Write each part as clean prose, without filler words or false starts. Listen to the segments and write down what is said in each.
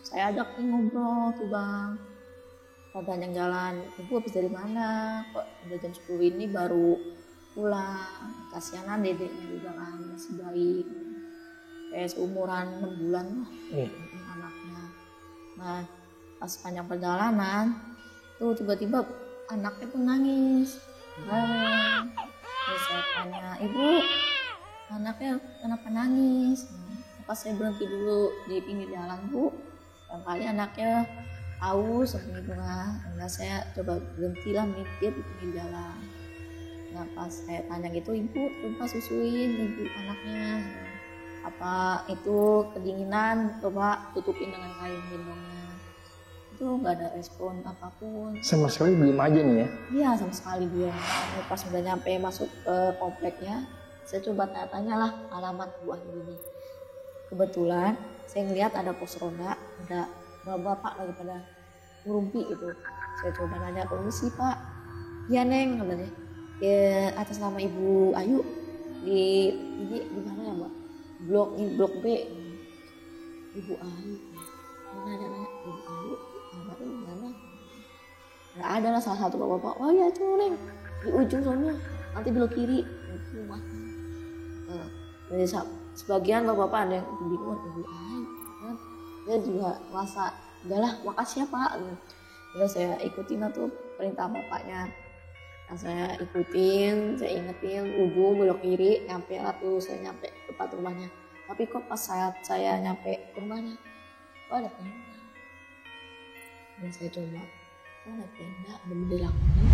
Saya ajak ngobrol tuh bang, sepanjang jalan. Ibu habis dari mana? Kok udah jam 10 ini baru pulang? Kasihanan dedeknya juga kan masih bayi, kayak seumuran 6 bulan lah anaknya. Nah pas panjang perjalanan tuh tiba-tiba anaknya tuh nangis. Terus saya tanya, ibu anaknya kenapa nangis? Pas saya berhenti dulu di pinggir jalan bu, barangkali anaknya haus sampai bunga. Nah saya coba berhentilah mikir di pinggir jalan. Nah pas saya tanya gitu, ibu coba susuin ibu anaknya, apa itu kedinginan, coba tutupin dengan kain gendongnya. Itu nggak ada respon apapun. Sama sekali belum aja nih ya? Iya sama sekali dia. Pas udah nyampe masuk ke kompleknya, saya coba tanya-tanya lah alamat Bu Ayu ini. Kebetulan saya ngeliat ada pos ronda, ada bapak lagi pada ngerumpi gitu. Saya coba nanya, permisi Pak. Iya Neng, katanya. Ya, atas nama Ibu Ayu di mana ya Mbak? Blok B. Ibu Ayu. Nanya Ibu Ayu, alamatnya di mana? Nah, ada lah salah satu bapak. Oh ya itu Neng, di ujung sana, nanti belok kiri rumah. Jadi sebagian bapak-bapak ada yang bingung, Ibu Ayu kan? Dia juga merasa, udahlah makasih ya Pak. Terus saya ikutin tuh perintah bapaknya. Nah, saya ikutin, saya ingetin ujung belok kiri, nyampe lah tuh saya nyampe tempat rumahnya. Tapi kok pas saya nyampe ke rumahnya, kok ada tenda. Dan saya coba, kok ada tenda, ada bendera kuning.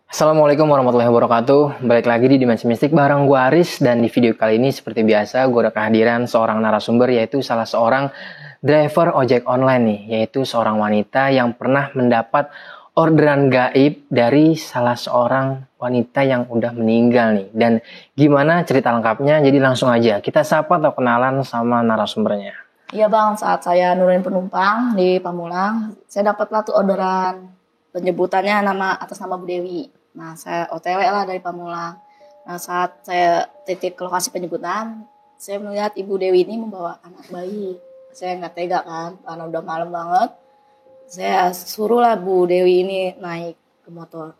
Assalamualaikum warahmatullahi wabarakatuh. Balik lagi di Dimensi Mistik bareng gue Aris. Dan di video kali ini seperti biasa gue ada kehadiran seorang narasumber, yaitu salah seorang driver ojek online nih, yaitu seorang wanita yang pernah mendapat orderan gaib dari salah seorang wanita yang udah meninggal nih. Dan gimana cerita lengkapnya? Jadi langsung aja kita sapa atau kenalan sama narasumbernya. Iya bang, saat saya nurunin penumpang di Pamulang, saya dapatlah tuh orderan, penyebutannya atas nama Bu Dewi. Nah saya OTW lah dari Pamulang. Nah saat saya titik ke lokasi penjemputan, saya melihat Ibu Dewi ini membawa anak bayi. Saya nggak tega kan, karena udah malam banget. Saya suruhlah Bu Dewi ini naik ke motor.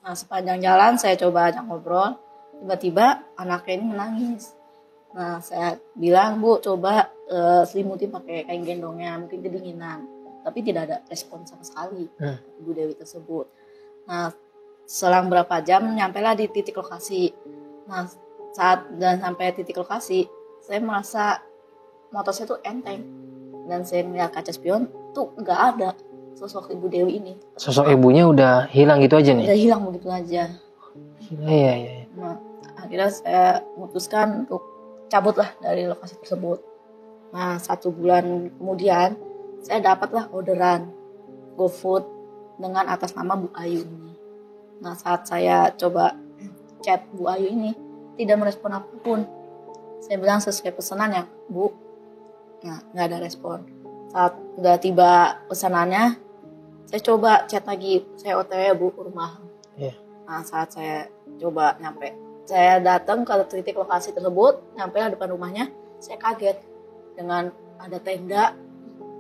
Nah sepanjang jalan saya coba ajak ngobrol, tiba-tiba anaknya ini menangis. Nah saya bilang, Bu coba selimutin pakai kain gendongnya, mungkin kedinginan. Tapi tidak ada respon sama sekali Ibu Dewi tersebut. Nah selang berapa jam nyampailah di titik lokasi. Nah saat dan sampai titik lokasi, saya merasa motor saya tuh enteng. Dan saya melihat kaca spion tuh nggak ada sosok Ibu Dewi ini. Sosok ibunya udah hilang gitu aja nih? Udah hilang begitu aja. Iya. Nah akhirnya saya memutuskan untuk cabut lah dari lokasi tersebut. Nah 1 bulan kemudian saya dapatlah orderan GoFood dengan atas nama Bu Ayu ini. Nah saat saya coba chat Bu Ayu ini, tidak merespon apapun. Saya bilang sesuai pesanan ya Bu. Nah nggak ada respon. Saat udah tiba pesanannya, saya coba chat lagi, saya OTW Bu ke rumah. Nah saat saya coba nyampe, saya datang ke titik lokasi tersebut, nyampe lah depan rumahnya, saya kaget dengan ada tenda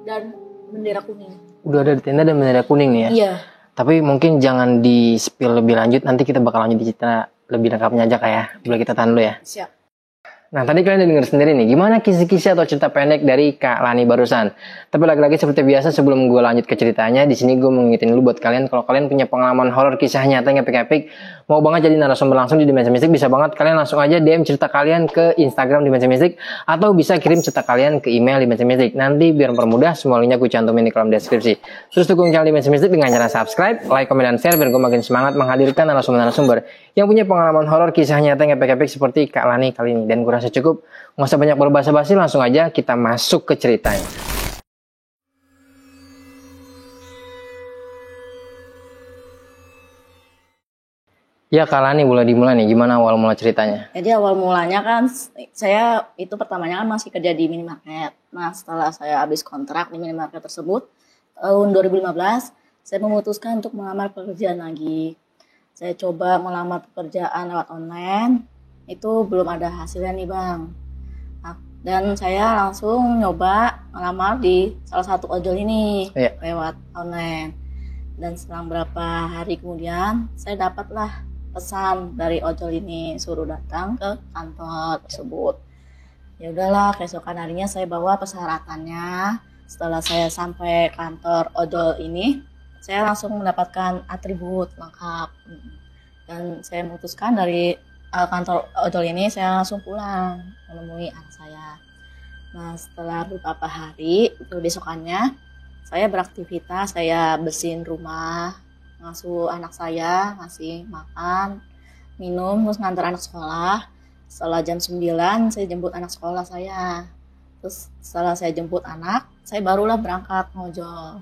dan bendera kuning. Udah ada tenda dan bendera kuning nih ya? Iya. Tapi mungkin jangan di-spill lebih lanjut, nanti kita bakal lanjut di cerita lebih lengkapnya aja Kak ya. Boleh kita tahan dulu ya? Siap. Nah tadi kalian udah denger sendiri nih, gimana kisi-kisi atau cerita pendek dari Kak Lani barusan. Tapi lagi-lagi seperti biasa sebelum gue lanjut ke ceritanya, di sini gue mengingetin dulu buat kalian kalau kalian punya pengalaman horor kisah nyata yang epic-epic, mau banget jadi narasumber langsung di Dimensi Mistik, bisa banget kalian langsung aja DM cerita kalian ke Instagram Dimensi Mistik, atau bisa kirim cerita kalian ke email Dimensi Mistik. Nanti biar mempermudah, semua linknya gue cantumin di kolom deskripsi. Terus dukung channel Dimensi Mistik dengan cara subscribe, like, komen, dan share biar gue makin semangat menghadirkan narasumber-narasumber yang punya pengalaman horor kisah nyata yang epic-epic seperti Kak Lani kali ini. Dan gue rasa cukup, nggak usah banyak berbahasa-basi, langsung aja kita masuk ke ceritanya. Ya Kak Lani, boleh dimulai nih, gimana awal mula ceritanya? Jadi awal mulanya kan saya itu pertamanya kan masih kerja di minimarket. Nah setelah saya habis kontrak di minimarket tersebut tahun 2015, saya memutuskan untuk melamar pekerjaan lagi. Saya coba melamar pekerjaan lewat online, itu belum ada hasilnya nih Bang. Nah, dan saya langsung nyoba melamar di salah satu ojol ini lewat online. Dan selang berapa hari kemudian, saya dapatlah pesan dari ojol ini suruh datang ke kantor tersebut. Ya udahlah, keesokan harinya saya bawa persyaratannya. Setelah saya sampai kantor ojol ini, saya langsung mendapatkan atribut lengkap. Dan saya memutuskan dari kantor ojol ini, saya langsung pulang menemui anak saya. Nah, setelah beberapa hari, itu besokannya, saya beraktivitas, saya bersihin rumah, ngasuh anak saya, ngasih makan, minum, terus ngantar anak sekolah. Setelah jam 9, saya jemput anak sekolah saya. Terus setelah saya jemput anak, saya barulah berangkat ngojol.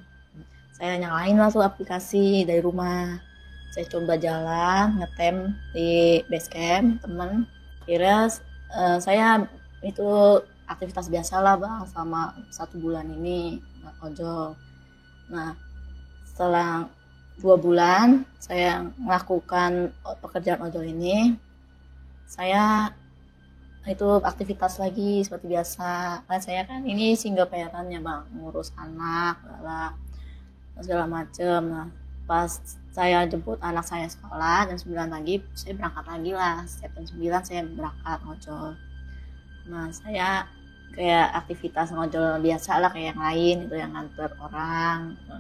Saya nyalain lah tuh aplikasi dari rumah. Saya coba jalan, ngetem di base camp, temen. Akhirnya saya itu aktivitas biasa lah Bang, selama 1 bulan ini ojol. Nah, setelah 2 bulan saya melakukan pekerjaan ojol ini, saya itu aktivitas lagi seperti biasa. Kan saya kan ini single parent ya Bang, ngurus anak, segala macem. Nah, pas saya jemput anak saya sekolah jam 9 pagi, saya berangkat lagi lah. Setiap jam 9 saya berangkat ngojol. Nah, saya kayak aktivitas ngojol biasa lah kayak yang lain, itu yang nganter orang ke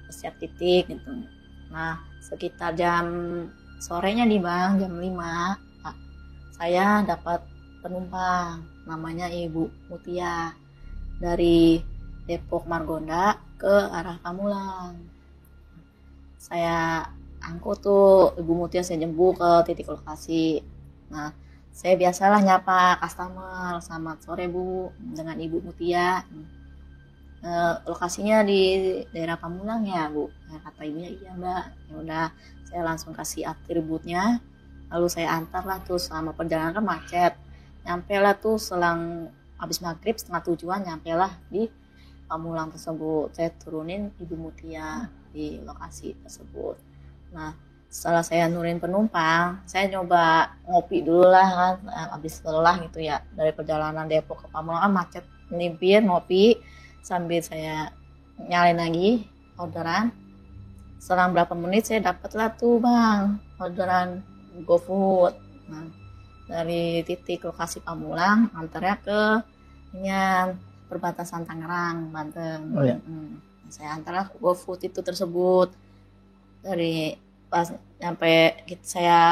setiap titik gitu. Nah, sekitar jam sorenya nih Bang, jam 5, saya dapat penumpang namanya Ibu Mutia dari Depok Margonda ke arah Pamulang. Saya angkut tuh Ibu Mutia, saya jemput ke titik lokasi. Nah, saya biasalah nyapa customer, selamat sore Bu, dengan Ibu Mutia. Lokasinya di daerah Pamulang ya Bu? Kata ibunya iya Mbak. Ya udah, saya langsung kasih atributnya. Lalu saya antar lah tuh, selama perjalanan kan macet. Nyampe lah tuh selang habis maghrib setengah 7-an, nyampe lah di Pamulang tersebut. Saya turunin Ibu Mutia di lokasi tersebut. Nah, setelah saya nurin penumpang, saya nyoba ngopi dulu lah kan, habis lelah gitu ya, dari perjalanan Depok ke Pamulang kan macet, nelimpir ngopi sambil saya nyalain lagi orderan. Selang berapa menit saya dapet lah tuh Bang orderan GoFood. Nah, dari titik lokasi Pamulang antarnya ke perbatasan Tangerang, Banten. Oh, ya. Saya antarlah GoFood itu tersebut. Dari pas nyampe saya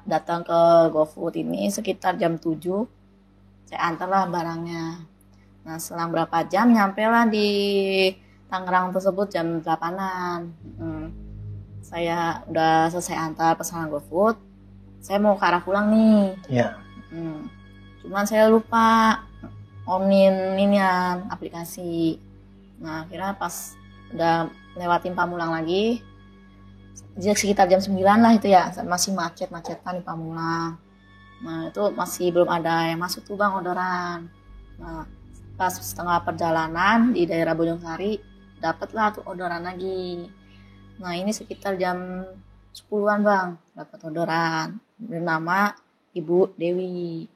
datang ke GoFood ini sekitar jam 7, saya antarlah barangnya. Nah, selang berapa jam nyampe lah di Tangerang tersebut jam 8-an. Saya udah selesai antar pesanan GoFood, saya mau ke arah pulang nih. Iya. Cuman saya lupa onin aplikasi. Nah, akhirnya pas udah lewatin Pamulang lagi, sekitar jam 9 lah itu ya, masih macet-macetan di Pamulang. Nah, itu masih belum ada yang masuk tuh Bang orderan. Nah, pas setengah perjalanan di daerah Bojongsari, dapatlah tuh orderan lagi. Nah, ini sekitar jam 10-an Bang, dapat orderan bernama Ibu Dewi.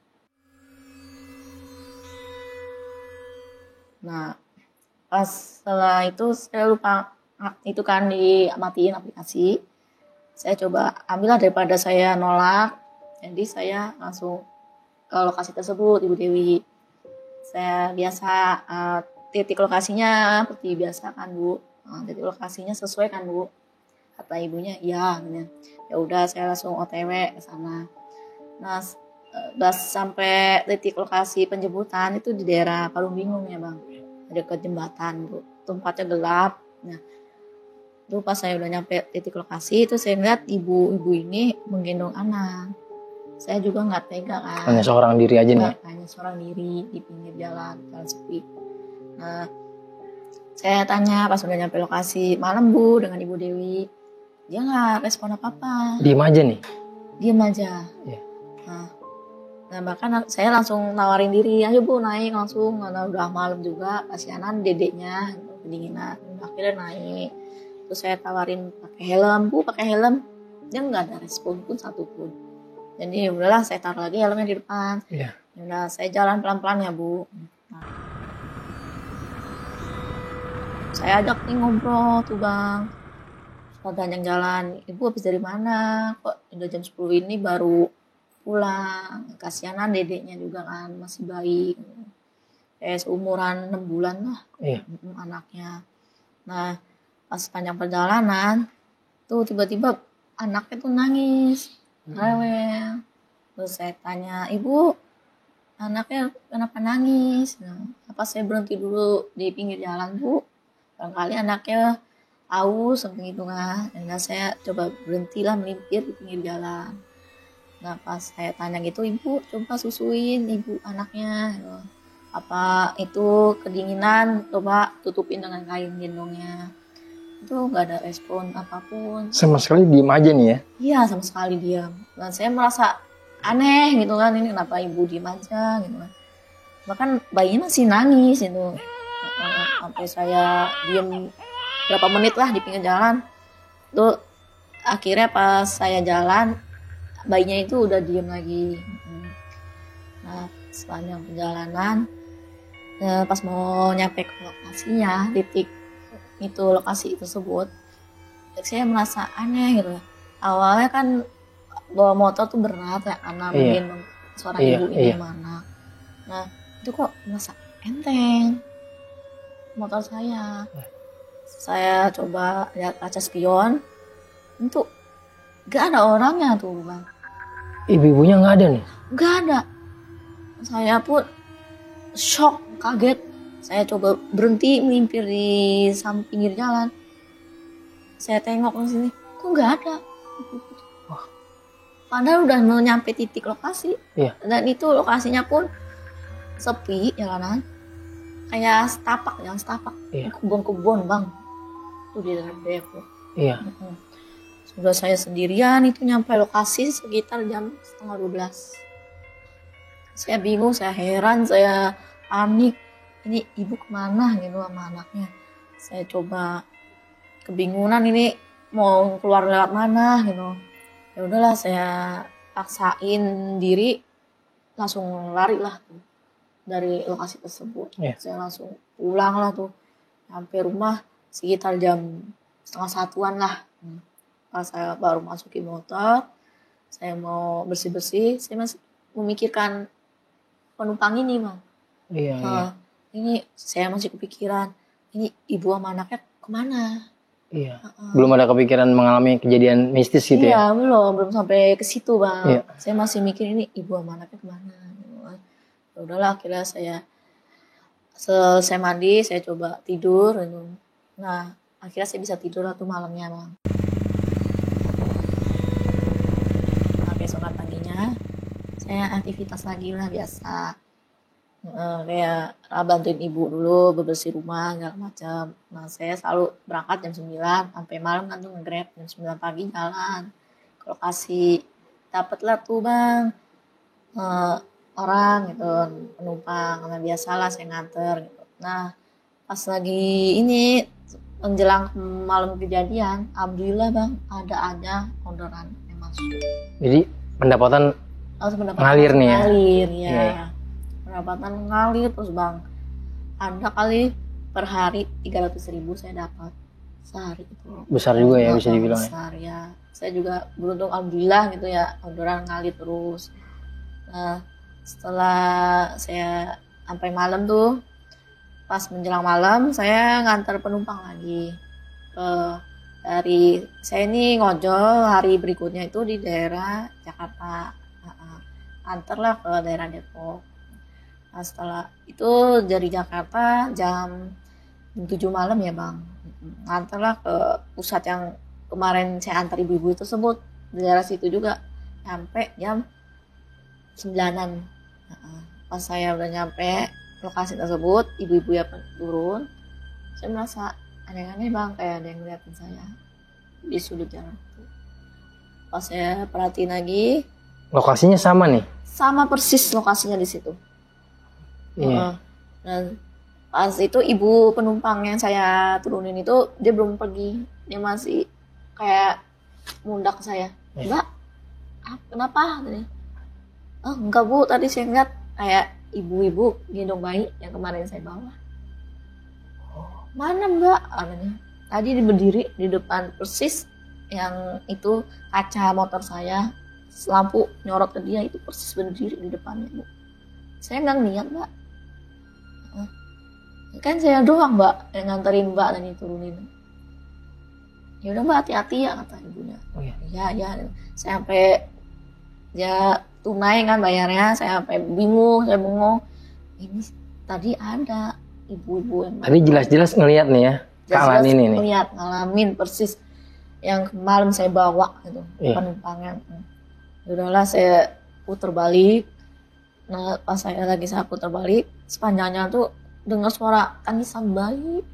Nah, pas setelah itu saya lupa itu kan dimatiin aplikasi. Saya coba ambillah daripada saya nolak. Jadi saya langsung ke lokasi tersebut, Ibu Dewi. Saya biasa titik lokasinya seperti biasa kan Bu. Titik lokasinya sesuai kan Bu? Kata ibunya iya. Ya udah, saya langsung OTW ke sana. Nah, udah sampai titik lokasi penjemputan itu di daerah Parung Bingung ya Bang, dekat jembatan Bu, tempatnya gelap. Nah, itu pas saya udah nyampe titik lokasi itu saya lihat ibu-ibu ini menggendong anak. Saya juga nggak tega kan. Hanya seorang diri aja nih. Hanya seorang diri di pinggir jalan sepi. Nah, saya tanya pas udah nyampe lokasi, malam Bu dengan Ibu Dewi. Dia nggak respon apa-apa. Diem aja nih. Diem aja. Yeah. Nah, bahkan saya langsung nawarin diri, ayo Bu naik langsung, karena udah malam juga, kasihanan dedeknya kedinginan. Akhirnya naik, Terus saya tawarin pakai helm, Bu pakai helm. Dia nggak ada respon pun satupun. Jadi udahlah saya taruh lagi helmnya di depan. Iya. Udah saya jalan pelan-pelan ya Bu. Nah, saya ajak nih ngobrol tuh Bang. Sepanjang jalan, Ibu habis dari mana? Kok udah jam 10 ini baru pulang? Kasihanan dedeknya juga kan, masih bayi. Seumuran 6 bulan lah Iya. anaknya. Nah, pas panjang perjalanan, tuh tiba-tiba anaknya tuh nangis, rewel. Terus saya tanya, Ibu, anaknya kenapa nangis? Nah, apa saya berhenti dulu di pinggir jalan, Bu? Barangkali anaknya aus sampai gitu kan. Dan saya coba berhentilah melimpir di pinggir jalan. Nah pas saya tanya gitu, Ibu coba susuin ibu anaknya. Apa itu kedinginan, coba tutupin dengan kain gendongnya. Itu nggak ada respon apapun. Sama sekali diem aja nih ya. Iya sama sekali diam. Dan saya merasa aneh gitu kan, ini kenapa ibu diem aja gitu kan. Bahkan bayinya masih nangis gitu. Sampai saya diem berapa menit lah di pinggir jalan. Tuh akhirnya pas saya jalan, bayinya itu udah diem lagi. Nah sepanjang perjalanan, pas mau nyampe ke lokasinya, titik itu lokasi tersebut, saya merasa aneh gitu. Awalnya kan bawa motor tuh berat ya, karena mungkin seorang ibu ini mana. Nah itu kok merasa enteng motor saya coba lihat kaca spion, itu gak ada orangnya tuh Bang. Ibu-ibunya nggak ada nih? Gak ada. Saya pun shock, kaget. Saya coba berhenti melimpir di samping pinggir jalan. Saya tengok ke sini, kok gak ada. Wah. Padahal udah mau nyampe titik lokasi. Iya. Dan itu lokasinya pun sepi jalanan. Kayak setapak, yang setapak. Iya. Kebun-kebun Bang. Itu di daerah Depok. Iya. Sudah saya sendirian itu nyampe lokasi sekitar jam 11:30. Saya bingung, saya heran, saya panik. Ini ibu kemana gitu sama anaknya. Saya coba kebingungan ini mau keluar lewat mana gitu. Ya udahlah saya paksain diri langsung lari lah tuh dari lokasi tersebut. Yeah. Saya langsung pulang lah tuh. Sampai rumah sekitar jam 1:30 lah. Pas saya baru masukin motor, saya mau bersih-bersih, saya masih memikirkan penumpang ini Bang. Iya. Ini saya masih kepikiran, ini ibu sama anaknya kemana? Iya. Belum ada kepikiran mengalami kejadian mistis gitu ya? Iya belum sampai ke situ Bang. Iya. Saya masih mikir ini ibu sama anaknya kemana? Ya udahlah akhirnya saya selesai mandi, saya coba tidur. Nah akhirnya saya bisa tidur lah tuh malamnya Bang. Besokan paginya saya aktivitas lagi lah biasa, kayak bantuin ibu dulu bebersih rumah segala macam. Nah saya selalu berangkat jam 9 sampai malam kan tuh nge-grab jam 9 pagi jalan ke lokasi. Dapatlah tuh Bang orang gitu penumpang, karena biasalah saya nganter gitu. Nah pas lagi ini menjelang malam kejadian, alhamdulillah Bang ada aja orderan yang masuk. Jadi pendapatan ngalir nih ya? Ngalir ya. Iya. Pendapatan ngalir terus Bang. Ada kali per hari 300.000 saya dapat sehari itu. Besar juga ya bisa dibilang ya? Besar ya. Saya juga beruntung alhamdulillah gitu ya, orderan ngalir terus. Nah setelah saya sampai malam tuh, pas menjelang malam saya ngantar penumpang lagi dari saya ini ngojol hari berikutnya itu di daerah Jakarta, antarlah ke daerah Depok. Nah setelah itu dari Jakarta jam 7 malam ya Bang, antarlah ke pusat yang kemarin saya antar ibu-ibu tersebut di daerah situ juga, sampai jam 9-an. Pas saya udah nyampe lokasi tersebut, ibu-ibu ya turun, saya merasa aneh-aneh Bang, kayak ada yang ngeliatin saya di sudut jalan itu. Pas saya perhatiin lagi, lokasinya sama nih? sama persis lokasinya di situ. Iya. Dan Pas itu ibu penumpang yang saya turunin itu dia belum pergi, dia masih kayak mundak ke saya. Mbak, kenapa? Tadi, oh enggak bu, tadi saya ngeliat kayak ibu-ibu gendong bayi yang kemarin saya bawa. Mana mbak? Anehnya. Tadi dia berdiri di depan persis yang itu kaca motor saya, lampu nyorot ke dia, itu persis berdiri di depannya bu. Saya nggak ngeliat mbak. Kan saya doang mbak yang nganterin mbak dan turunin. Ya udah mbak, hati-hati ya kata ibunya. Oh, iya. Ya saya sampai ya tunai kan bayarnya, saya sampai bingung, saya bengong. Ini tadi ada ibu-ibu yang Tadi jelas-jelas ngelihat nih ya Kak Lani ini nih. Lihat, ngalamin persis yang kemarin saya bawa gitu, Iya. penumpangnya. Udahlah saya putar balik. Nah pas saya putar balik, sepanjangnya tuh dengar suara tangisan bayi.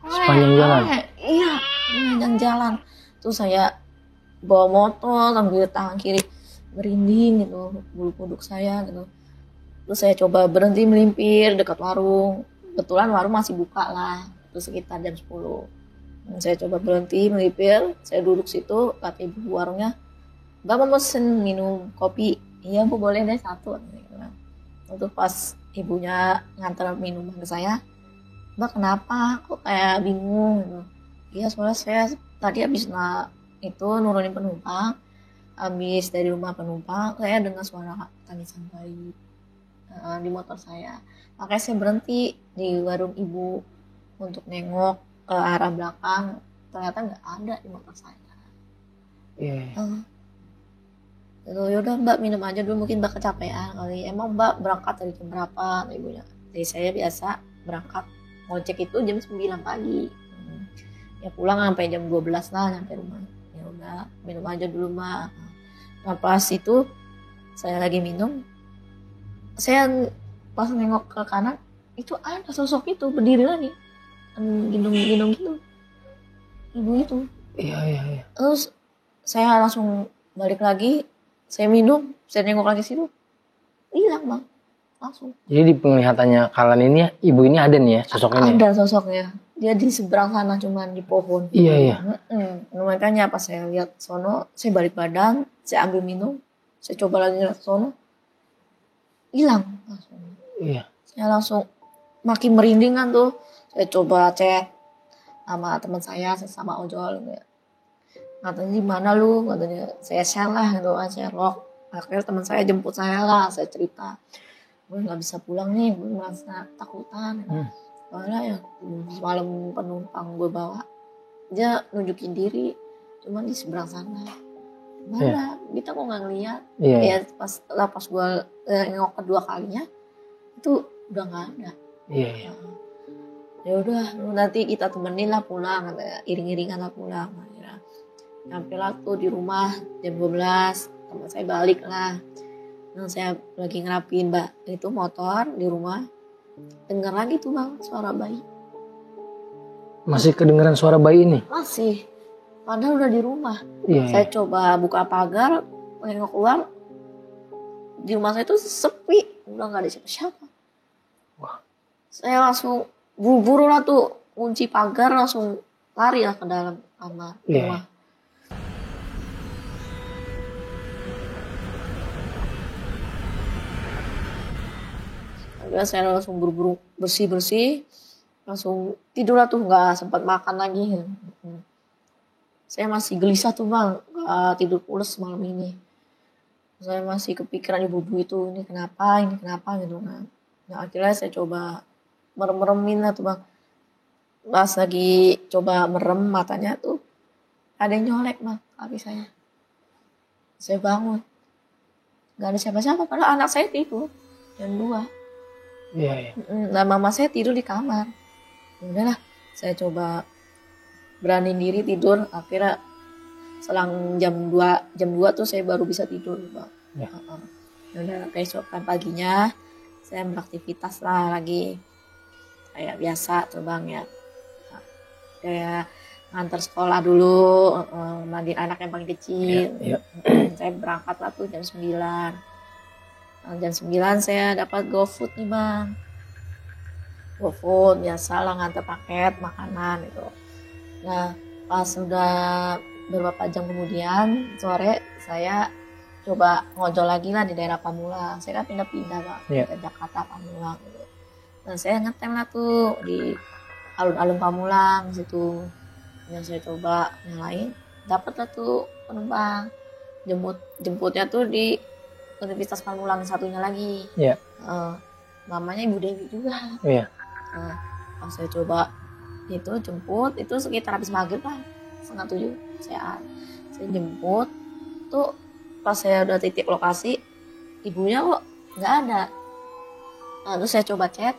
Sepanjang jalan? Iya, sepanjang jalan. Terus saya bawa motor sambil tangan kiri merinding gitu, bulu kuduk saya gitu. Terus saya coba berhenti melimpir dekat warung. Kebetulan warung masih buka lah, itu sekitar jam 10. Saya coba berhenti melimpir, saya duduk situ, kata ibu warungnya, Mbak mau pesen minum kopi? Iya bu, boleh deh satu. Itu pas ibunya nganter minuman ke saya, Mbak kenapa? Kok kayak bingung gitu. Iya soalnya saya tadi habis nurunin penumpang, habis dari rumah penumpang, saya dengar suara tangisan bayi di motor saya. Makanya saya berhenti di warung ibu untuk nengok ke arah belakang. Ternyata nggak ada di motor saya. Iya. Yaudah mbak minum aja dulu, mungkin mbak kecapean kali. Emang mbak berangkat dari jam berapa? Ibunya. Jadi saya biasa berangkat ngojek itu jam 9 pagi. Ya pulang sampai jam 12 lah nyampe rumah. Ya udah minum aja dulu mbak. Nah pas itu saya lagi minum, saya pas nengok ke kanan, itu ada sosok itu berdiri lagi, gendong gitu, ibu itu. Iya. Terus saya langsung balik lagi, saya minum, saya nengok lagi situ, hilang bang, langsung. Jadi di penglihatannya kalian ini ya, ibu ini ada nih ya sosoknya? Ada sosoknya, dia di seberang sana cuman di pohon. Iya. Makanya pas saya lihat sono, saya balik badan, saya ambil minum, saya coba lagi lihat sono, hilang langsung. Iya. Saya langsung makin merinding kan tuh. Saya coba cek sama teman saya sesama ojol gitu. Katanya di mana lu? Katanya saya share lah gitu, saya lock. Akhirnya teman saya jemput saya lah, saya cerita. Gue nggak bisa pulang nih, gue merasa takutan. Soalnya ya malam penumpang gue bawa, dia nunjukin diri, cuma di seberang sana. Mana? Kita kok nggak ngeliat? Iya. Ya pas gue nengok kedua kalinya, itu udah nggak ada. Iya. Ya udah, nanti kita temenin lah pulang, iring-iringan lah pulang. Nyampe lah tuh di rumah jam 12, teman saya balik lah. Nah, saya lagi ngerapin itu motor di rumah, denger lagi tuh bang suara bayi. Masih kedengeran suara bayi ini? Masih, padahal udah di rumah. Iya. Saya coba buka pagar, nengok keluar, di rumah saya tuh sepi, udah nggak ada siapa-siapa. Wah. Saya langsung buru-buru lah tuh kunci pagar, langsung lari lah ke dalam kamar rumah. Akhirnya saya langsung buru-buru bersih-bersih, langsung tidur lah tuh, nggak sempat makan lagi. Saya masih gelisah tuh bang, nggak tidur pules malam ini. Saya masih kepikiran ibu-ibu itu, ini kenapa gitu kan. Nah akhirnya saya coba merem-meremin lah tuh bang. Pas lagi coba merem matanya tuh, ada yang nyolek bang kaki saya. Saya bangun, nggak ada siapa-siapa, padahal anak saya tidur jam 2. Iya. Nah mama saya tidur di kamar. Udahlah, saya coba beraniin diri tidur. Akhirnya selang jam 2 tuh saya baru bisa tidur bang. Ya. Udah keesokan paginya saya beraktivitas lah lagi kayak biasa tuh bang ya. Kayak nganter sekolah dulu, mandiin anak yang paling kecil. Iya. Saya berangkat lah tuh jam 9. Jam 9 saya dapat GoFood nih bang. GoFood biasa lah, nganter paket makanan gitu. Nah pas sudah beberapa jam kemudian sore saya coba ngojol lagi lah di daerah Pamulang. Saya kan pindah-pindah Pak, Iya. ke Jakarta Pamulang gitu. Nah saya ngetem lah tuh di alun-alun Pamulang situ. Yang saya coba nyalain, dapat lah tuh penumpang. Jemputnya tuh di Universitas Pamulang satunya lagi. Iya. Namanya Ibu Dewi juga. Iya. Nah, pas saya coba itu jemput, itu sekitar habis maghrib lah, 6:30 saya jemput tuh. Pas saya udah titik lokasi, ibunya kok nggak ada. Nah, terus saya coba chat,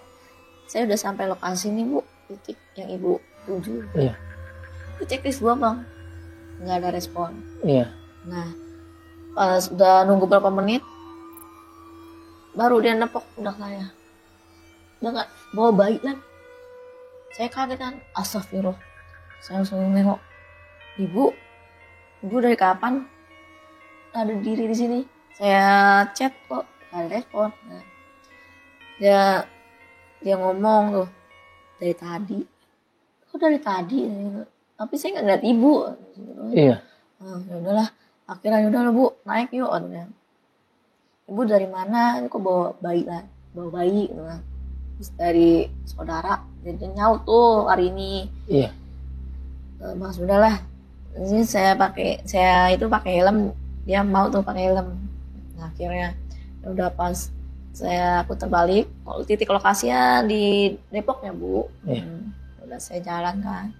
saya udah sampai lokasi nih Bu, titik yang ibu tuju. Iya. Itu checklist gua Bang, nggak ada respon. Iya. Nah pas udah nunggu berapa menit, baru dia nepok pundak saya. Udah nggak bawa bayi kan? Saya kaget kan, astagfirullah. Saya langsung nengok, ibu dari kapan ada diri di sini? Saya chat kok nggak ada respon. Nah, dia ngomong tuh dari tadi. Kok dari tadi? Tapi saya nggak ngeliat ibu. Iya. Ya udahlah, akhirnya udahlah Bu, naik yuk. Ibu dari mana? Ini kok bawa bayi lah, bawa bayi gitu kan. Terus dari saudara, jadi nyaut tuh hari ini. Iya. Mas udahlah, ini saya pakai helm, dia mau tuh pakai helm. Nah akhirnya udah pas aku terbalik, titik lokasinya di Depok ya Bu. Iya. Udah saya jalan kan.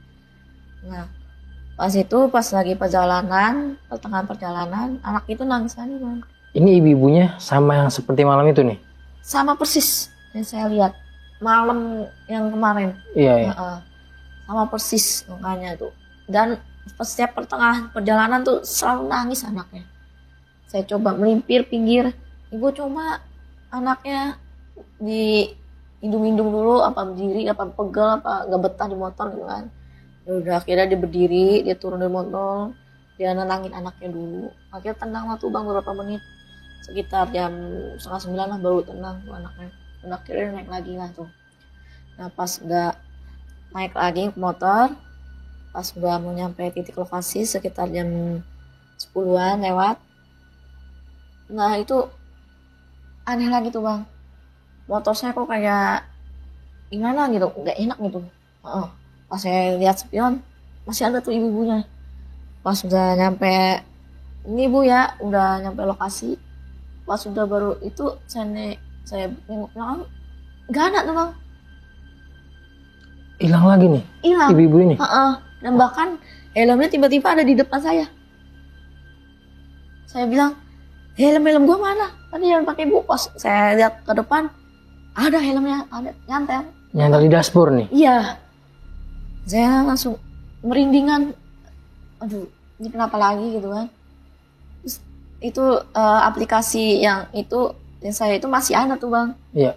Nah pas lagi pertengahan perjalanan, anak itu nangis lagi Bang. Ini ibu-ibunya sama yang seperti malam itu nih? Sama persis yang saya lihat malam yang kemarin. Iya. Sama persis makanya tuh. Dan setiap pertengahan perjalanan tuh selalu nangis anaknya. Saya coba melimpir pinggir, ibu coba anaknya di indung-indung dulu, apa berdiri, apa pegel, apa nggak betah di motor gitu kan. Udah akhirnya dia berdiri, dia turun dari motor, dia nenangin anaknya dulu. Akhirnya tenang lah tuh Bang beberapa menit, sekitar jam 8:30 lah baru tenang tuh anaknya. Dan akhirnya naik lagi lah tuh. Nah pas udah naik lagi ke motor, pas udah mau nyampe titik lokasi sekitar jam 10-an lewat. Nah itu aneh lagi tuh Bang, motor saya kok kayak gimana gitu, nggak enak gitu. Pas saya lihat spion, masih ada tuh ibu-ibunya. Pas udah nyampe, ini Bu ya, udah nyampe lokasi. Pas udah baru itu saya nengok belakang, nggak ada tuh Bang. Hilang lagi nih? Hilang. Ibu-ibu ini? Dan bahkan helmnya tiba-tiba ada di depan saya. Saya bilang, helm gua mana? Tadi yang pakai Bu. Pas saya lihat ke depan, ada helmnya, ada nyantel. Nyantel di dashboard nih? Iya. Saya langsung merindingan. Aduh, ini kenapa lagi gitu kan? Terus itu aplikasi yang saya itu masih ada tuh Bang. Iya.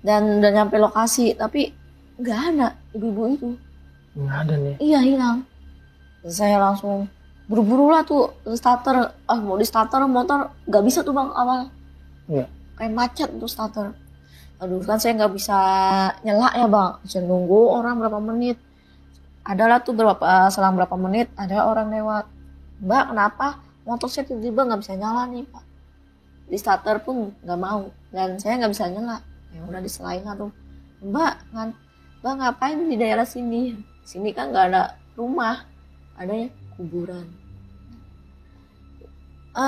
Dan udah nyampe lokasi, tapi nggak ada ibu-ibu itu. Nggak ada nih? Iya, hilang. Terus saya langsung buru-buru lah tuh starter. Mau di starter motor nggak bisa tuh Bang awal. Iya. Kayak macet tuh starter. Aduh kan saya nggak bisa nyala ya Bang. Saya nunggu orang berapa menit. Adalah tuh selang berapa menit ada orang lewat. Mbak kenapa motor saya tiba-tiba nggak bisa nyala nih Pak. Di starter pun nggak mau. Dan saya nggak bisa nyala. Ya udah diselain lah tuh. Mbak ngapain di daerah sini? Sini kan nggak ada rumah. Adanya kuburan.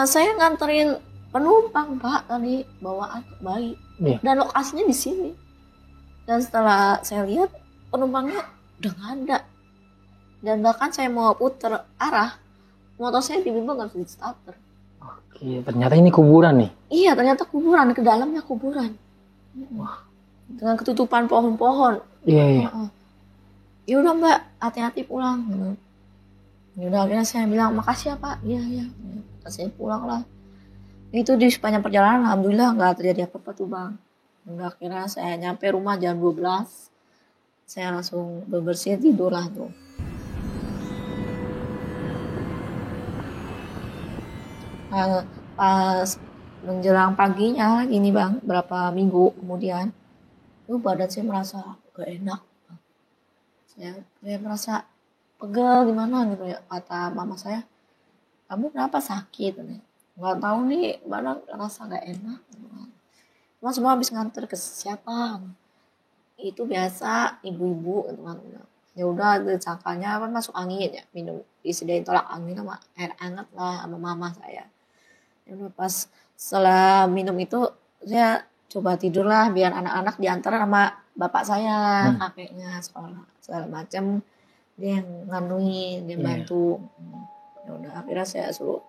Saya nganterin penumpang Pak tadi bawa bayi. Iya. Dan lokasinya di sini. Dan setelah saya lihat penumpangnya udah nggak ada. Dan bahkan saya mau putar arah, motor saya tiba-tiba nggak bisa di starter. Oke, ternyata ini kuburan nih? Iya, ternyata kuburan, ke dalamnya kuburan. Wah. Dengan ketutupan pohon-pohon. Iya. Ya udah Mbak, hati-hati pulang. Ya udah akhirnya saya bilang makasih ya Pak. Iya. Saya pulang lah. Itu di sepanjang perjalanan alhamdulillah nggak terjadi apa-apa tuh Bang. Udah akhirnya saya nyampe rumah jam 12. Saya langsung bebersih tidur lah tuh. Nah, pas menjelang paginya gini Bang, berapa minggu kemudian Itu badan saya merasa gak enak. Saya merasa pegel gimana gitu ya. Kata mama saya, kamu kenapa sakit? Nggak tahu nih, badan rasa gak enak. Cuma semua habis nganter ke siapa? Itu biasa ibu-ibu gitu kan. Ya udah disangkanya kan masuk angin ya, minum disediain tolak angin sama air hangat lah sama mama saya. Ya udah pas setelah minum itu saya coba tidur lah biar anak-anak diantar sama bapak saya, kakeknya sekolah segala macam, dia yang nganuin, dia bantu. Ya udah akhirnya saya suruh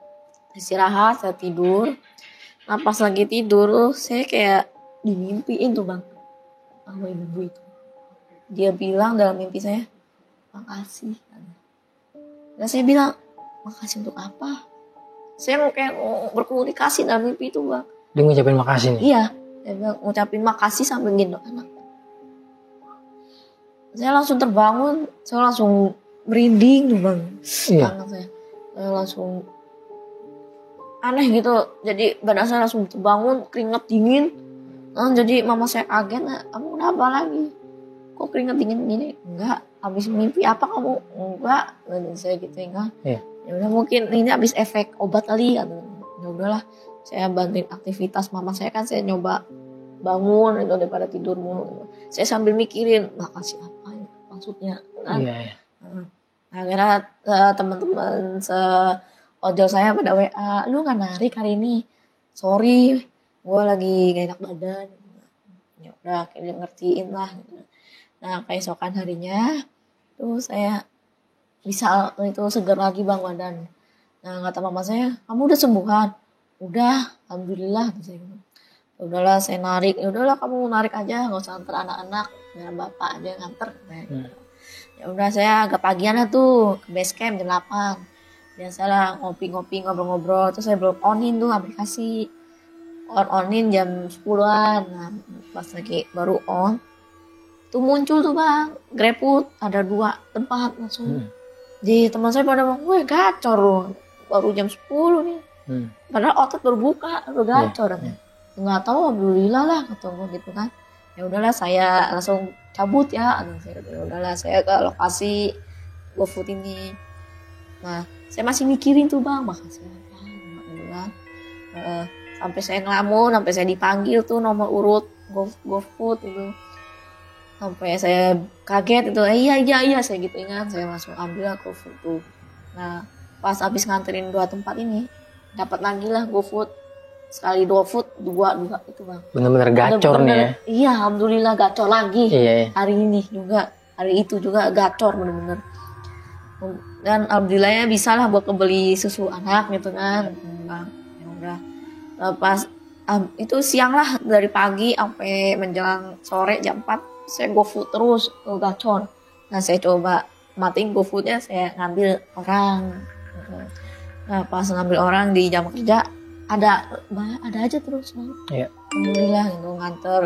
istirahat, saya tidur. Nah pas lagi tidur saya kayak dimimpiin tuh bang sama ibu itu. Dia bilang dalam mimpi saya, makasih. Dan saya bilang, makasih untuk apa? Saya mau kayak berkomunikasi dalam mimpi itu bang. Dia ngucapin makasih nih. Iya, saya bilang ngucapin makasih sambil gendong anak. Saya langsung terbangun, saya langsung merinding tuh bang. Tangan saya langsung aneh gitu. Jadi badan saya langsung terbangun, keringat dingin. Jadi mama saya kaget, kamu kenapa lagi? Kok keringat dingin gini? Enggak, habis mimpi apa kamu? Enggak, dan saya gitu kan. Ya udah mungkin ini habis efek obat kali kan. Ya udahlah, saya bantuin aktivitas mama saya kan, saya nyoba bangun itu daripada tidur mulu. Saya sambil mikirin makasih apa ya maksudnya kan. Nah, akhirnya teman-teman ojol saya pada WA, lu nggak narik hari ini? Sorry, gue lagi gak enak badan. Ya udah kayak ngertiin lah. Nah keesokan harinya tuh saya bisa itu seger lagi bang badan. Nah kata mama saya, kamu udah sembuhan? Udah, alhamdulillah. Udahlah saya narik, udahlah kamu narik aja, nggak usah antar anak-anak, biar bapak aja yang nganter. Ya udah saya agak pagian lah tuh ke base camp jam 8. Biasalah ngopi-ngopi ngobrol-ngobrol, terus saya belum onin tuh aplikasi. Onin jam 10-an. Nah pas lagi baru on tuh muncul tuh bang GrabFood, ada 2 tempat langsung. Di teman saya pada bilang, gue gacor baru jam 10 nih. Padahal outlet baru buka, udah gacor. Nggak tahu, alhamdulillah lah kata gue gitu kan. Ya udahlah saya langsung cabut ya. Ya udahlah saya ke lokasi GoFood ini. Nah saya masih mikirin tuh bang, makasih apa? Sampai saya ngelamun, sampai saya dipanggil tuh nomor urut GoFood itu. Sampai saya kaget itu, iya saya gitu ingat, saya langsung ambil lah GoFood tuh. Nah pas habis nganterin 2 tempat ini, dapat lagi lah GoFood, sekali GoFood 2 itu bang. Bener-bener gacor nih ya. Iya alhamdulillah gacor lagi. Iya. Hari ini juga, hari itu juga gacor bener-bener. Dan alhamdulillahnya bisa lah buat kebeli susu anak gitu kan. Ya udah. Pas itu siang lah, dari pagi sampai menjelang sore jam 4 saya GoFood terus ke gacor. Nah saya coba matiin GoFoodnya, saya ngambil orang. Nah pas ngambil orang di jam kerja ada aja terus bang. Iya. Alhamdulillah gitu nganter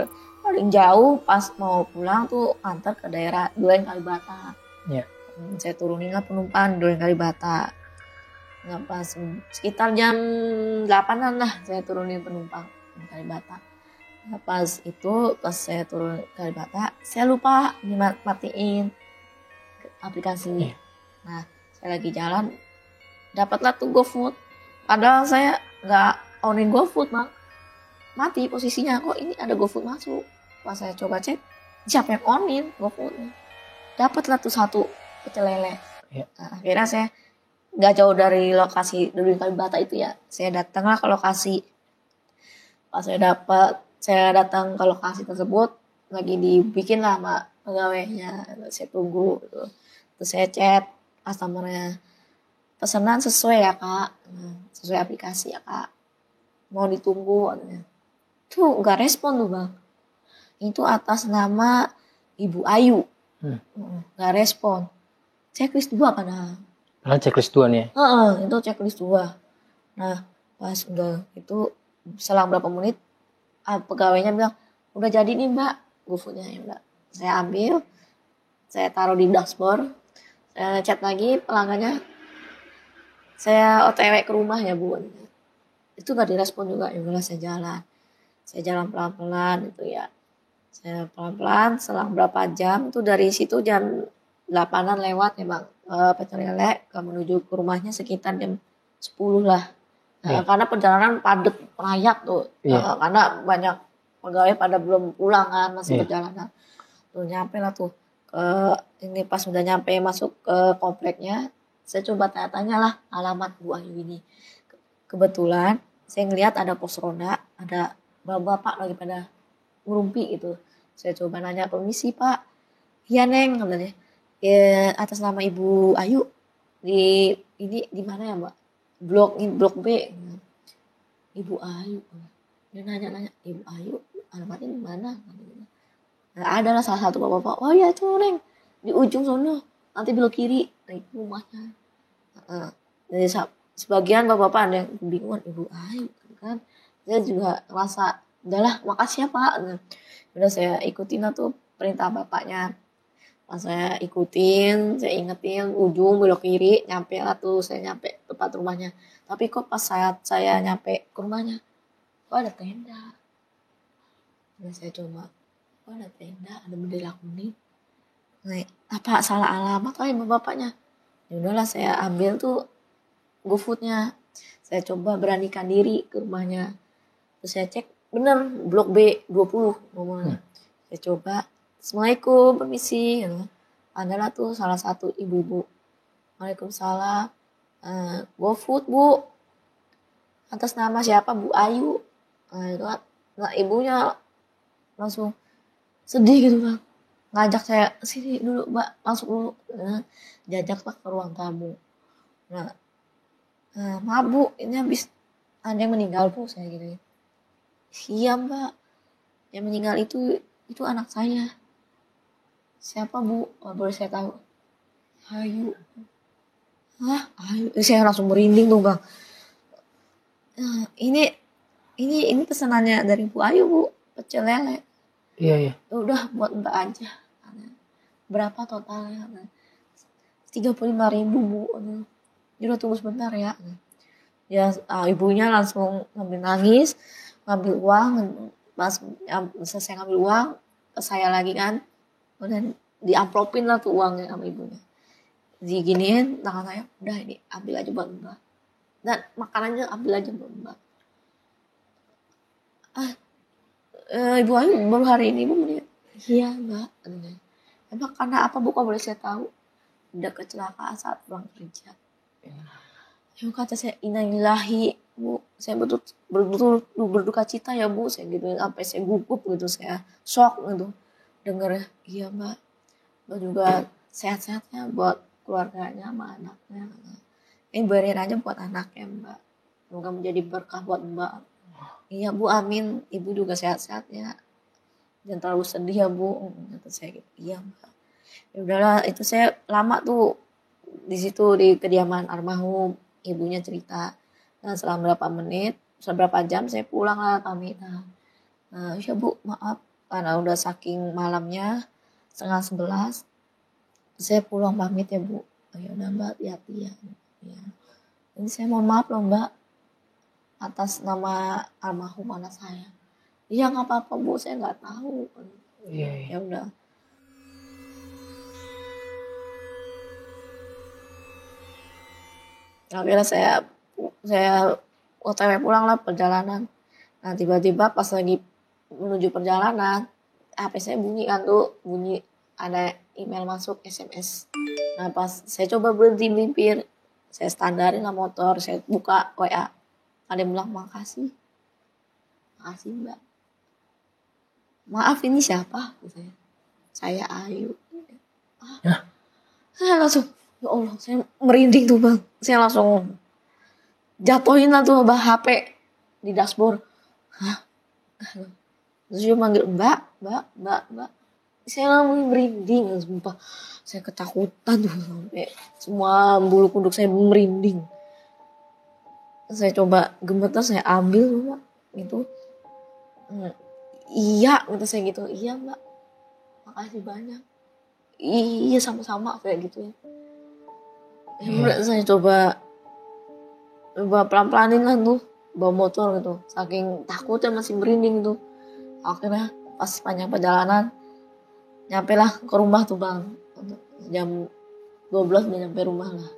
paling jauh pas mau pulang tuh nganter ke daerah Duren Kalibata. Iya. Saya turunin lah penumpang Duren Kalibata. Nah pas sekitar jam 8-an lah saya turunin penumpang di Kalibata. Nah, pas saya turun Kalibata, saya lupa matiin aplikasi. Nah saya lagi jalan, dapatlah tuh GoFood. Padahal saya nggak onin GoFood bang, mati posisinya. Kok ini ada GoFood masuk? Pas saya coba cek, siapa yang onin GoFoodnya? Dapatlah tuh 1 pecel lele. Nah, akhirnya saya nggak jauh dari lokasi dari Kalibata itu ya, saya datanglah ke lokasi. Pas saya datang ke lokasi tersebut, lagi dibikin lah sama pegawainya. Saya tunggu gitu. Terus saya chat customernya, pesanan sesuai ya kak, sesuai aplikasi ya kak, mau ditunggu. Tuh nggak respon tuh bang, itu atas nama Ibu Ayu. Nggak respon. Checklist 2 padahal. Checklist 2 nih ya? Itu checklist 2. Nah pas udah itu selang berapa menit, pegawainya bilang, udah jadi nih mbak GoFoodnya. Ya udah, saya ambil, saya taruh di dashboard, saya chat lagi pelanggannya, saya OTW ke rumah ya bu. Itu gak direspon juga. Ya udah saya jalan pelan-pelan itu ya. Saya pelan-pelan selang berapa jam tuh, dari situ jam 8-an lewat ya bang, Pecel Lele ke menuju ke rumahnya sekitar jam 10 lah. Iya. Karena perjalanan padat rayap tuh, Iya. karena banyak pegawai pada belum pulang kan, masih Iya. perjalanan. Tuh nyampe lah tuh ke ini, pas udah nyampe masuk ke kompleknya, saya coba tanya-tanya lah alamat Bu Ayu ini. Kebetulan saya ngelihat ada pos ronda, ada bapak-bapak lagi pada ngerumpi gitu. Saya coba nanya, permisi Pak. Iya Neng, katanya. Ya, atas nama Ibu Ayu di ini di mana ya Mbak? Blok B. Ibu Ayu. Dia nanya-nanya, Ibu Ayu alamatnya di mana? Nah, ada lah salah satu bapak-bapak. Oh ya itu Neng, di ujung sono. Nanti belok kiri, nah itu rumahnya. Jadi sebagian bapak-bapak ada yang bingung, Ibu Ayu kan. Saya juga ngerasa, udahlah makasih ya Pak. Nah, udah saya ikutin lah tuh perintah bapaknya. Pas saya ikutin, saya ingetin ujung belok kiri, nyampe lah tuh, saya nyampe tempat rumahnya. Tapi kok pas saya nyampe ke rumahnya, kok ada tenda. Nah, saya coba, kok ada tenda, ada bendera kuning. Nah, apa salah alamat kali bapaknya? Ya udahlah saya ambil tuh GoFood-nya. Saya coba beranikan diri ke rumahnya. Terus saya cek, bener blok B 20 nomornya. Saya coba, Assalamualaikum, permisi. Adalah tuh salah satu ibu-ibu. Waalaikumsalam. GoFood Bu. Atas nama siapa? Bu Ayu. Nah, ibunya langsung sedih gitu bang. Ngajak saya, sini dulu Mbak, masuk dulu. Diajak ke ruang tamu. Nah, maaf Bu, ini habis ada yang meninggal Bu, saya gitu. Iya Mbak, yang meninggal itu anak saya. Siapa Bu? Boleh saya tahu? Ayu. Hah? Ayu? Saya langsung merinding tuh bang. Ini pesanannya dari Bu Ayu Bu, pecel lele. Iya. Udah buat Mbak aja. Berapa totalnya? 35.000 Bu. Udah tunggu sebentar ya. Ya ibunya langsung ngambil nangis, ngambil uang, pas selesai ngambil uang ke saya lagi kan, kemudian diamplopin lah tuh uangnya sama ibunya, diginiin tangan saya, udah ini ambil aja buat Mbak, dan makanannya ambil aja buat Mbak. Ibu Ayu baru hari ini Bu meninggal. Iya Mbak. Emang karena apa Bu, kok boleh saya tahu? Udah kecelakaan saat pulang kerja. Ya kata saya, innalillahi Bu, saya betul berduka cita ya Bu, saya gitu, sampai saya gugup gitu, saya shock gitu denger. Iya Mbak, Mbak juga sehat-sehatnya buat keluarganya sama anaknya. Ini bayarin aja buat anaknya Mbak, semoga menjadi berkah buat Mbak. Iya Bu, amin. Ibu juga sehat-sehat ya, jangan terlalu sedih ya Bu, kata saya gitu. Iya Mbak. Ya udahlah, itu saya lama tuh di situ di kediaman almarhum. Ibunya cerita, nah setelah berapa jam saya pulang lah pamitan. Nah ya Bu, maaf karena udah saking malamnya 10:30, saya pulang pamit ya Bu. Ya udah Mbak, hati-hati ya. Ini saya mohon maaf loh Mbak, atas nama almarhum anak saya. Iya nggak apa-apa Bu, saya nggak tahu. Iya. Ya udah. Akhirnya saya OTW pulang lah perjalanan. Nah tiba-tiba pas lagi menuju perjalanan, HP saya bunyi kan tuh, bunyi ada email masuk, SMS. Nah pas saya coba berhenti melipir, saya standarin lah motor, saya buka WA. Ada yang bilang, makasih Mbak. Maaf ini siapa? Saya Ayu. Saya langsung, ya Allah, saya merinding tuh bang. Saya langsung jatuhin lah tuh HP di dashboard. Terus dia manggil Mbak. Saya langsung merinding, sumpah. Saya ketakutan tuh sampai semua bulu kuduk saya merinding. Saya coba gemeter, saya ambil Mbak gitu. Iya, kata saya gitu. Iya Mbak, makasih banyak. Iya sama-sama kayak gitu ya. Ya saya coba pelan-pelanin lah tuh bawa motor gitu, saking takutnya masih merinding tuh. Akhirnya pas panjang perjalanan nyampe lah ke rumah tuh bang, jam 12 udah nyampe rumah lah.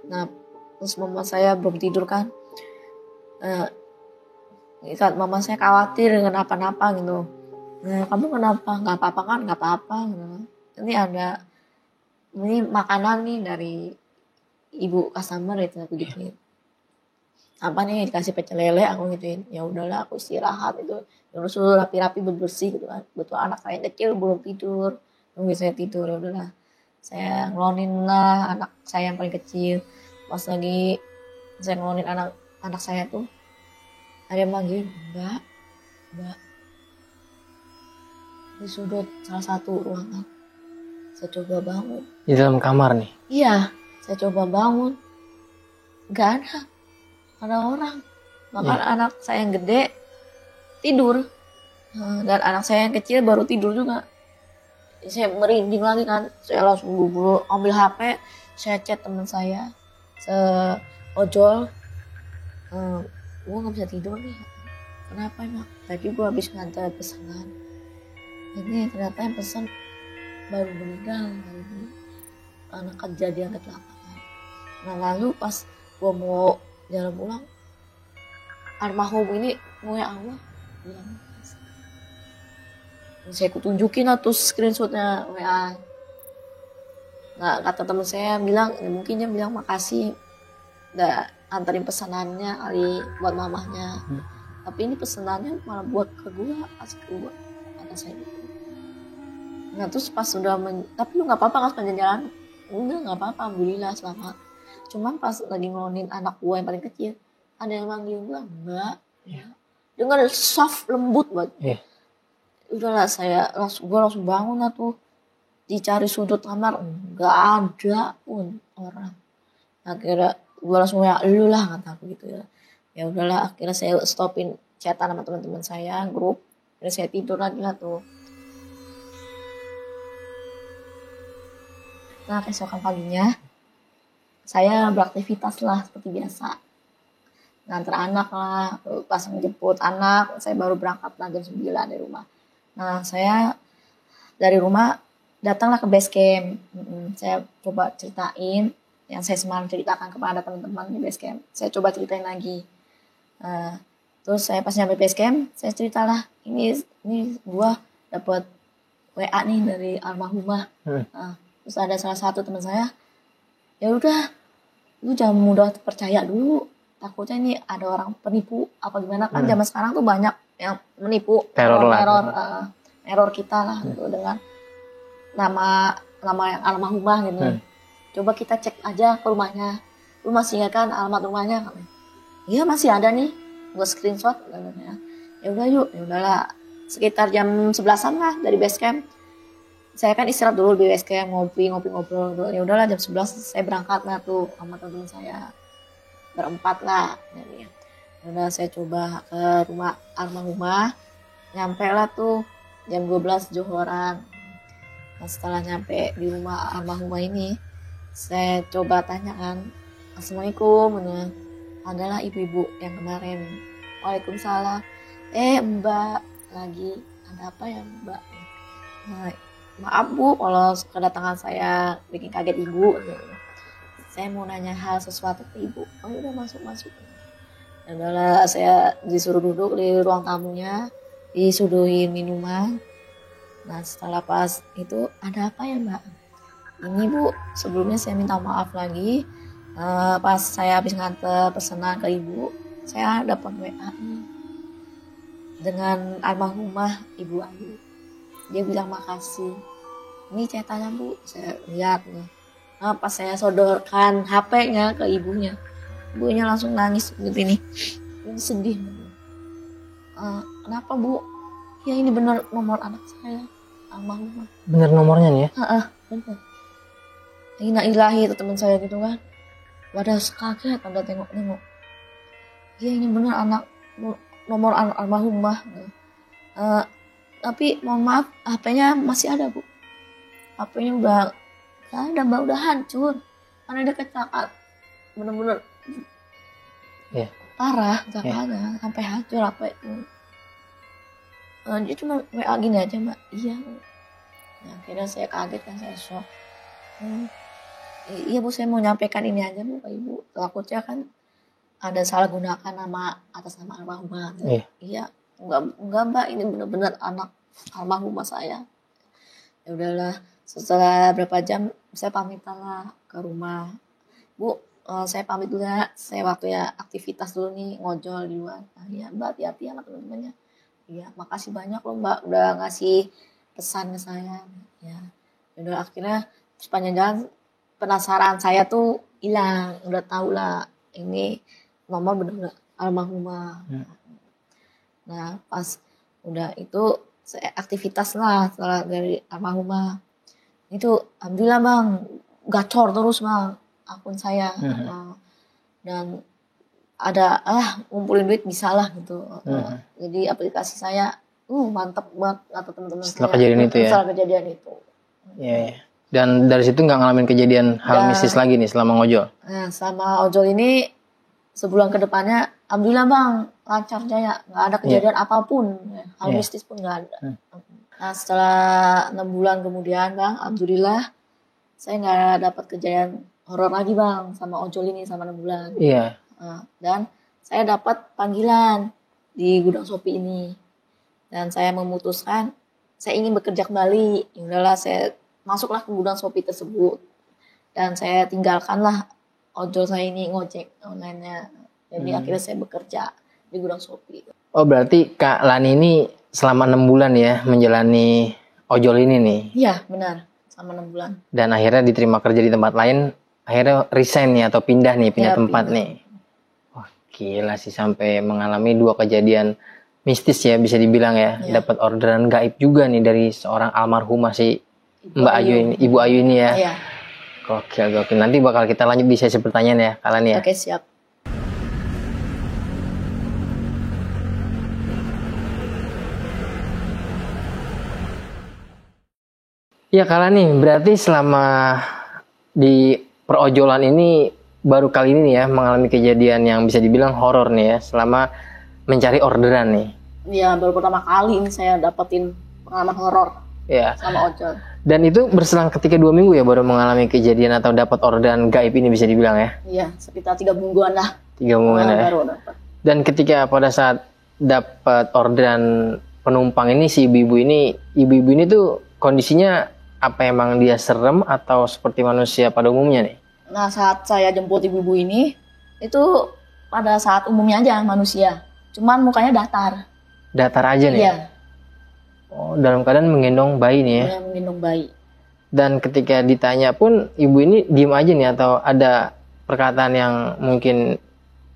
Nah terus mama saya belum tidur kan, saat mama saya khawatir dengan apa-apa gitu. Nah, kamu kenapa? Nggak apa-apa kan? Nggak apa-apa gitu. Ini makanan nih dari ibu customer itu aku gituin. Apa nih dikasih pecel lele aku gituin. Ya udahlah aku istirahat itu. Terus suruh rapi-rapi bersih gitu kan. Betul anak saya kecil belum tidur. Nunggu saya tidur ya udahlah. Saya ngelonin lah anak saya yang paling kecil. Pas lagi saya ngelonin anak saya tuh ada yang manggil, Mbak. Di sudut salah satu ruangan. Saya coba bangun. Di dalam kamar nih? Iya, saya coba bangun. Gak ada orang. Bahkan anak saya yang gede tidur. Dan anak saya yang kecil baru tidur juga. Saya merinding lagi kan. Saya langsung buru-buru ambil HP. Saya chat teman saya. Ojol. Gue gak bisa tidur nih. Kenapa emang? Tadi gue habis ngantar pesanan. Ini ternyata yang pesan baru meninggal hari ini. Anak kejadian kecelakaan. Nah lalu pas gue mau jalan pulang, almarhum ini ya Allah bilang makasih. Saya kutunjukin lah tuh screenshotnya WA. Nah kata teman saya bilang, mungkin dia bilang makasih udah anterin pesanannya kali buat mamahnya. Tapi ini pesanannya malah buat ke gue, pas ke gue kata saya gitu. Nah terus pas sudah tapi lu nggak apa-apa kan sepanjang jalan? Enggak, nggak apa-apa, alhamdulillah selamat. Cuman pas lagi ngelonin anak gue yang paling kecil, ada yang manggil gue Mbak, ya. Dengan soft lembut banget. Udahlah gue langsung bangun lah tuh, dicari sudut kamar nggak ada pun orang. Akhirnya gue langsung ya lu lah kata aku gitu ya. Ya udahlah akhirnya saya stopin chatan sama teman-teman saya grup. Akhirnya saya tidur lagi lah tuh. Nah keesokan paginya saya beraktivitas lah seperti biasa, nganter anak lah, pas menjemput anak saya baru berangkat lah jam 9 dari rumah. Nah saya dari rumah datanglah ke base camp. Saya coba ceritain yang saya semalam ceritakan kepada teman-teman di base camp, saya coba ceritain lagi. Terus saya pas nyampe base camp saya ceritalah ini gua dapat WA nih dari almarhumah. Terus ada salah satu teman saya, ya udah lu jangan mudah percaya dulu, takutnya ini ada orang penipu apa gimana kan. Zaman sekarang tuh banyak yang menipu, teror kita lah gitu, dengan nama yang almarhumah gitu. Coba kita cek aja ke rumahnya, lu masih ingat kan alamat rumahnya? Iya masih ada nih, gue screenshot. Ya udah yuk, ya udahlah sekitar jam 11-an lah dari base camp. Saya kan istirahat dulu di base camp, ngobrol. Ya udahlah jam 11 saya berangkat lah tuh sama teman saya. Berempat lah. Ya udah saya coba ke rumah almarhumah. Nyampe lah tuh jam 12 Johoran. Nah, setelah nyampe di rumah almarhumah ini, saya coba tanya kan, Assalamualaikum, adalah ibu-ibu yang kemarin. Waalaikumsalam. Mbak, lagi ada apa ya Mbak? Nah, maaf Bu kalau kedatangan saya bikin kaget Ibu. Saya mau nanya hal sesuatu ke Ibu. Oh udah masuk. Dan adalah saya disuruh duduk di ruang tamunya, disuduhin minuman. Nah setelah pas itu, ada apa ya Mbak? Ini Bu, sebelumnya saya minta maaf lagi. Pas saya habis nganter pesanan ke Ibu, saya dapat WA dengan almarhumah Ibu Ayu. Dia bilang makasih. Ini ceritanya Bu, saya lihat nih. Nah, pas saya sodorkan HP-nya ke ibunya, ibunya langsung nangis begini. Ini sedih. Kenapa Bu? Ya ini benar nomor anak saya, almarhumah. Bener nomornya nih ya? Bener. Inna ilahi itu teman saya gitu kan. Pada kaget pada tengok-tengok. Ya ini benar nomor almarhumah. Tapi mohon maaf HP-nya masih ada Bu. HP-nya udah gak ada Mbak, udah hancur karena dia kecelakaan bener-bener parah, gak ada sampai hancur HP itu. Dia cuma WA gini aja mbak, iya. Nah, akhirnya saya kaget kan, saya shock. Iya bu, saya mau nyampaikan ini aja bu ke ibu, takutnya kan ada salah gunakan nama atas nama almarhumah. Iya. Iya, enggak mbak, ini benar-benar anak almarhumah saya. Ya udahlah, setelah berapa jam saya pamitan lah ke rumah. Bu, saya pamit dulu ya, saya waktu ya aktivitas dulu nih, ngojol di luar. Nah, iya mbak, hati-hati anak teman-temannya. Iya, makasih banyak loh mbak udah ngasih pesan ke saya. Ya, udah akhirnya sepanjang jalan penasaran saya tuh hilang, udah tahu lah ini nomor bener-bener almarhumah. Nah pas udah itu saya aktivitas lah setelah dari almarhumah itu, alhamdulillah bang, gacor terus bang akun saya. Dan ada ngumpulin duit bisa lah gitu. Jadi aplikasi saya mantep banget kata teman-teman saya Setelah kejadian itu ya? Setelah kejadian itu. Iya, iya. Dan dari situ nggak ngalamin kejadian hal mistis lagi nih selama ngojol? Nah selama ojol ini sebulan ke depannya alhamdulillah bang lancar jaya, nggak ada kejadian apapun, hal mistis pun nggak ada. Nah setelah 6 bulan kemudian bang, alhamdulillah saya nggak dapat kejadian horor lagi bang sama ojol ini sama 6 bulan. Iya. Dan saya dapat panggilan di gudang Shopee ini, dan saya memutuskan saya ingin bekerja kembali. Ya udahlah, saya masuklah ke gudang Shopee tersebut dan saya tinggalkanlah ojol saya ini, ngojek online-nya. Jadi akhirnya saya bekerja di gudang Shopee. Oh berarti Kak Lani ini selama 6 bulan ya menjalani ojol ini nih? Iya benar, selama 6 bulan. Dan akhirnya diterima kerja di tempat lain, akhirnya resign nih atau pindah tempat nih? Wah gila sih, sampai mengalami 2 kejadian mistis ya bisa dibilang ya. Dapat orderan gaib juga nih dari seorang almarhumah si Mbak Ayu ini, Ibu Ayu ini ya. Iya. Gokil. Nanti bakal kita lanjut di sesi pertanyaan ya Kak Lani ya. Oke siap. Ya Kak Lani, berarti selama di perojolan ini baru kali ini nih ya mengalami kejadian yang bisa dibilang horor nih ya selama mencari orderan nih. Iya, baru pertama kali ini saya dapetin pengalaman horor sama ojol. Dan itu berselang ketika 2 minggu ya baru mengalami kejadian atau dapat orderan gaib ini bisa dibilang ya? Iya, sekitar 3 mingguan lah. 3 mingguan ya? Baru dapat. Dan ketika pada saat dapat orderan penumpang ini, si ibu-ibu ini tuh kondisinya apa, emang dia serem atau seperti manusia pada umumnya nih? Nah saat saya jemput ibu-ibu ini, itu pada saat umumnya aja manusia. Cuman mukanya datar. Datar aja nih? Iya. Oh, dalam keadaan menggendong bayi nih ya? Iya, menggendong bayi. Dan ketika ditanya pun ibu ini diem aja nih atau ada perkataan yang mungkin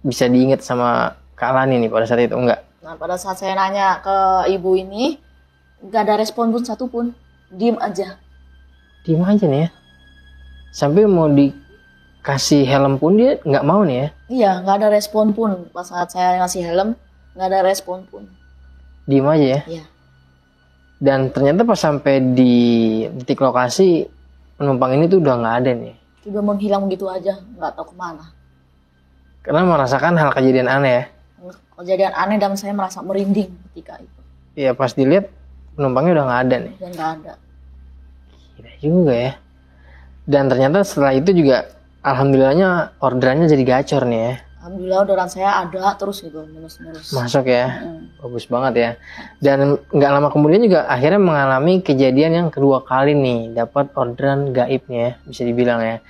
bisa diingat sama Kak Lani nih pada saat itu? Enggak? Nah pada saat saya nanya ke ibu ini, nggak ada respon pun satupun. Diem aja. Diem aja nih ya? Sampai mau dikasih helm pun dia nggak mau nih ya? Iya, nggak ada respon pun. Pas saat saya ngasih helm, nggak ada respon pun. Diem aja ya? Iya. Dan ternyata pas sampai di titik lokasi, penumpang ini tuh udah nggak ada nih. Udah menghilang gitu aja, nggak tahu kemana. Karena merasakan hal kejadian aneh ya? Kejadian aneh dan saya merasa merinding ketika itu. Iya, pas dilihat penumpangnya udah nggak ada nih. Dan nggak ada. Gila juga ya. Dan ternyata setelah itu juga alhamdulillahnya orderannya jadi gacor nih ya. Alhamdulillah orderan saya ada terus gitu, menerus. Masuk ya. Bagus banget ya. Dan nggak lama kemudian juga akhirnya mengalami kejadian yang kedua kali nih, dapat orderan gaibnya ya, bisa dibilang ya.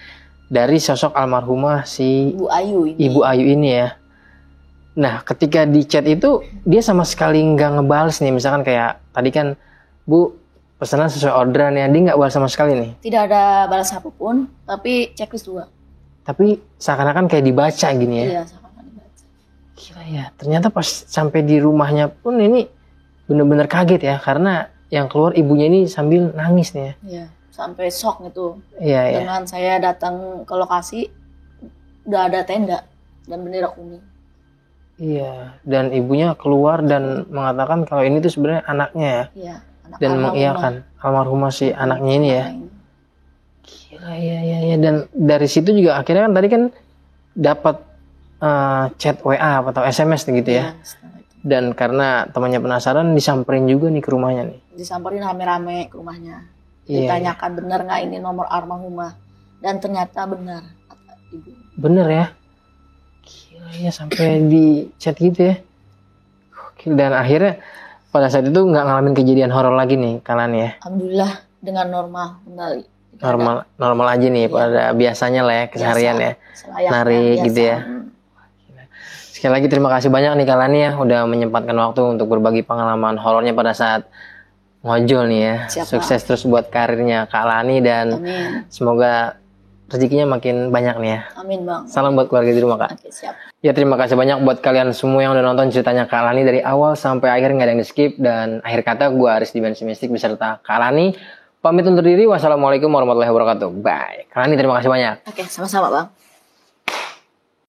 Dari sosok almarhumah si Ibu Ayu ini ya. Nah, ketika di chat itu dia sama sekali nggak ngebales nih, misalkan kayak tadi kan Bu pesanan sesuai orderan ya, dia nggak balas sama sekali nih. Tidak ada balas apapun, tapi checklist 2. Tapi seakan-akan kayak dibaca gini ya. Iya, seakan-akan dibaca. Gila ya, ternyata pas sampai di rumahnya pun ini bener-bener kaget ya, karena yang keluar ibunya ini sambil nangis nih ya. Iya, sampai shock gitu. Iya, dengan saya datang ke lokasi, udah ada tenda dan bendera kuning. Iya, dan ibunya keluar dan mengatakan kalau ini tuh sebenarnya anaknya ya. Iya, anak dan mengiyakan almarhumah si anaknya ini ya. Gila, iya. Dan dari situ juga akhirnya kan tadi kan dapat chat WA atau SMS gitu ya. Dan karena temannya penasaran disamperin juga nih ke rumahnya nih. Disamperin rame-rame ke rumahnya. Iya, Ditanyakan benar nggak ini nomor almarhumah. Dan ternyata benar, kata ibu. Bener ya. Gila ya sampai di chat gitu ya. Gokil. Dan akhirnya pada saat itu nggak ngalamin kejadian horor lagi nih kalian ya. Alhamdulillah dengan normal kembali. Normal aja nih pada biasanya lah ya keseharian ya. Nari gitu ya. Sekali lagi terima kasih banyak nih kalian ya udah menyempatkan waktu untuk berbagi pengalaman horornya pada saat ngojol nih ya. Siap, Sukses terus buat karirnya Kak Lani dan Amin. semoga rezekinya makin banyak nih ya. Amin bang. Salam buat keluarga di rumah Kak. Oke, siap. Ya terima kasih banyak buat kalian semua yang udah nonton ceritanya Kak Lani dari awal sampai akhir, nggak ada yang di skip. Dan akhir kata gue Aris Dimensi Mistik beserta Kak Lani pamit undur diri. Wassalamualaikum warahmatullahi wabarakatuh. Bye. Kak Lani terima kasih banyak. Oke, sama-sama bang.